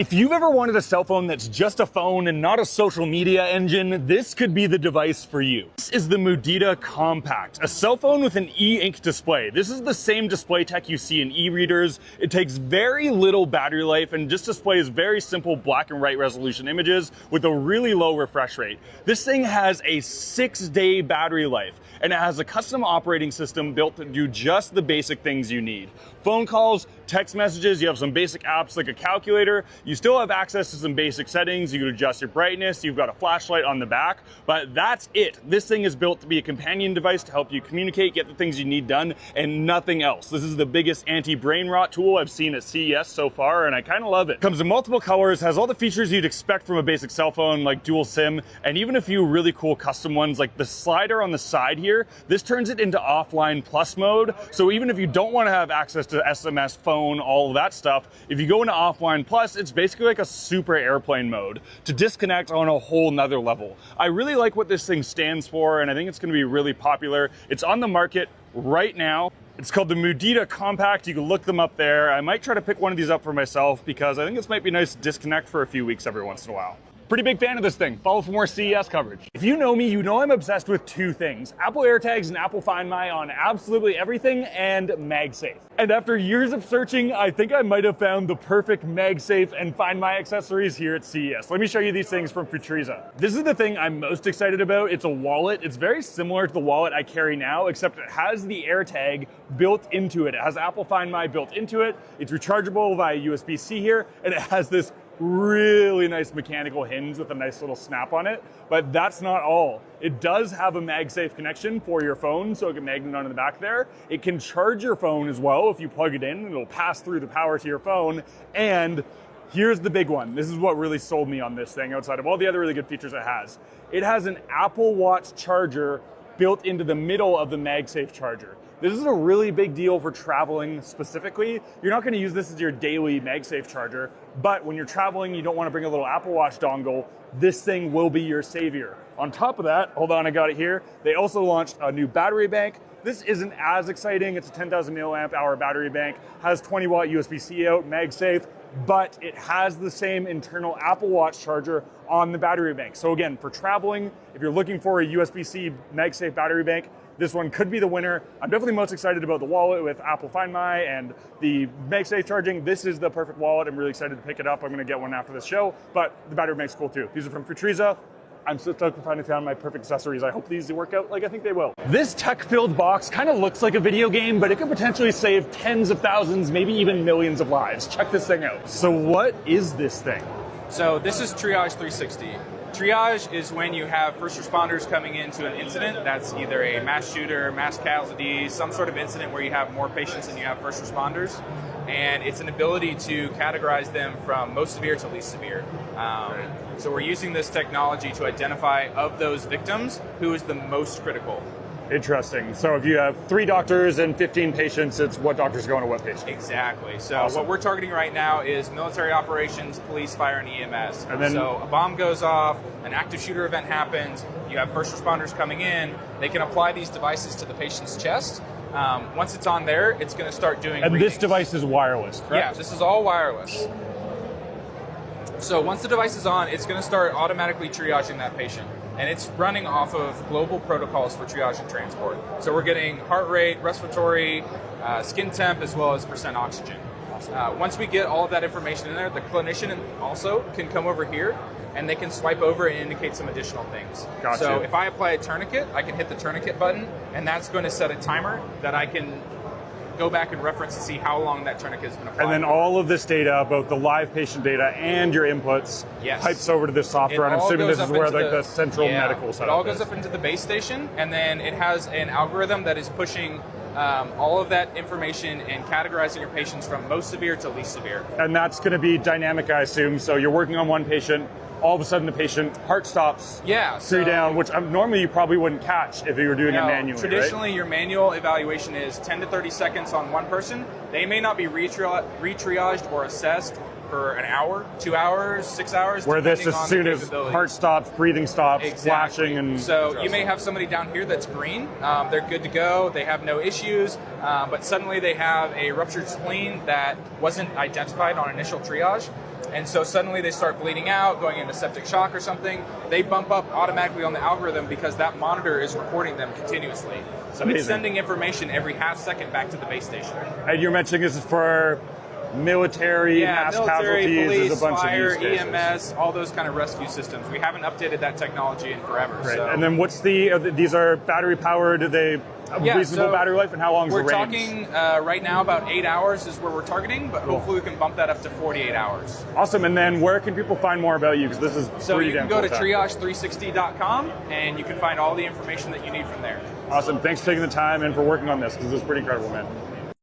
If you've ever wanted a cell phone that's just a phone and not a social media engine, this could be the device for you. This is the Mudita Kompakt, a cell phone with an e-ink display. This is the same display tech you see in e-readers. It takes very little battery life and just displays very simple black and white resolution images with a really low refresh rate. This thing has a 6-day battery life, and it has a custom operating system built to do just the basic things you need. Phone calls, text messages, you have some basic apps like a calculator. You still have access to some basic settings. You can adjust your brightness. You've got a flashlight on the back, but that's it. This thing is built to be a companion device to help you communicate, get the things you need done, and nothing else. This is the biggest anti-brain rot tool I've seen at CES so far, and I kind of love it. Comes in multiple colors, has all the features you'd expect from a basic cell phone, like dual SIM, and even a few really cool custom ones, like the slider on the side here. This turns it into offline plus mode, so even if you don't want to have access to SMS, phone, all of that stuff, if you go into offline plus, it's basically like a super airplane mode to disconnect on a whole nother level. I really like what this thing stands for, and I think it's going to be really popular. It's on the market right now. It's called the Mudita Kompakt. You can look them up there. I might try to pick one of these up for myself because I think this might be nice to disconnect for a few weeks every once in a while. Pretty big fan of this thing. Follow for more CES coverage. If you know me, you know I'm obsessed with two things: Apple AirTags and Apple Find My on absolutely everything, and MagSafe. And after years of searching, I think I might have found the perfect MagSafe and Find My accessories here at CES. Let me show you these things from Pitaka. This is the thing I'm most excited about. It's a wallet. It's very similar to the wallet I carry now, except it has the AirTag built into it. It has Apple Find My built into it. It's rechargeable via USB-C here, and it has this really nice mechanical hinge with a nice little snap on it, but that's not all. It does have a MagSafe connection for your phone, so it can magnet on the back there. It can charge your phone as well if you plug it in, and it'll pass through the power to your phone. And here's the big one. This is what really sold me on this thing outside of all the other really good features it has. It has an Apple Watch charger built into the middle of the MagSafe charger. This is a really big deal for traveling specifically. You're not going to use this as your daily MagSafe charger, but when you're traveling, you don't want to bring a little Apple Watch dongle, this thing will be your savior. On top of that, hold on, I got it here. They also launched a new battery bank. This isn't as exciting. It's a 10,000 milliamp hour battery bank, has 20 watt USB-C out, MagSafe, but it has the same internal Apple Watch charger on the battery bank. So again, for traveling, if you're looking for a USB-C MagSafe battery bank, this one could be the winner. I'm definitely most excited about the wallet with Apple Find My and the MagSafe charging. This is the perfect wallet. I'm really excited to pick it up. I'm gonna get one after this show, but the battery bank's cool too. These are from Pitaka. I'm so stoked to finally found my perfect accessories. I hope these work out like I think they will. This tech-filled box kind of looks like a video game, but it could potentially save tens of thousands, maybe even millions of lives. Check this thing out. So what is this thing? So this is Triage 360. Triage is when you have first responders coming into an incident that's either a mass shooter, mass casualty, some sort of incident where you have more patients than you have first responders. And it's an ability to categorize them from most severe to least severe. So we're using this technology to identify of those victims who is the most critical. Interesting. So if you have 3 doctors and 15 patients, it's what doctors go into what patient. Exactly. So Awesome. What we're targeting right now is military operations, police, fire, and EMS. And then, so a bomb goes off, an active shooter event happens, you have first responders coming in, they can apply these devices to the patient's chest. Once it's on there, it's going to start doing and readings. This device is wireless, correct? Yeah, this is all wireless. So once the device is on, it's going to start automatically triaging that patient. And it's running off of global protocols for triage and transport. So we're getting heart rate, respiratory, skin temp, as well as percent oxygen. Once we get all of that information in there, the clinician also can come over here and they can swipe over and indicate some additional things. Gotcha. So if I apply a tourniquet, I can hit the tourniquet button, and that's going to set a timer that I can go back and reference to see how long that tourniquet has been applied. And then all of this data, both the live patient data and your inputs, pipes over to this software. And I'm assuming this is where the central medical setup is. It all goes up into the base station, and then it has an algorithm that is pushing all of that information and categorizing your patients from most severe to least severe. And that's going to be dynamic, I assume. So you're working on one patient, all of a sudden the patient heart stops, three down, which normally you probably wouldn't catch if you were doing it manually. Traditionally, right? Your manual evaluation is 10 to 30 seconds on one person. They may not be re-triaged or assessed for an hour, 2 hours, 6 hours. Where this, as soon as heart stops, breathing stops, flashing, and so you may have somebody down here that's green. They're good to go. They have no issues, but suddenly they have a ruptured spleen that wasn't identified on initial triage. and so suddenly they start bleeding out, going into septic shock or something, they bump up automatically on the algorithm because that monitor is recording them continuously. So Amazing. it's sending information every half second back to the base station. And you're mentioning this is for military, mass military, casualties, police, there's a bunch fire, of use cases. EMS, all those kind of rescue systems. We haven't updated that technology in forever. Right. So. And then what's these are battery powered, do they have a reasonable so battery life, and how long is the range? We're talking right now about 8 hours is where we're targeting, but hopefully we can bump that up to 48 hours. Awesome, and then where can people find more about you? Because this is So pretty you can damn go to cool stuff. triage360.com and you can find all the information that you need from there. Awesome, thanks for taking the time and for working on this, because this is pretty incredible, man.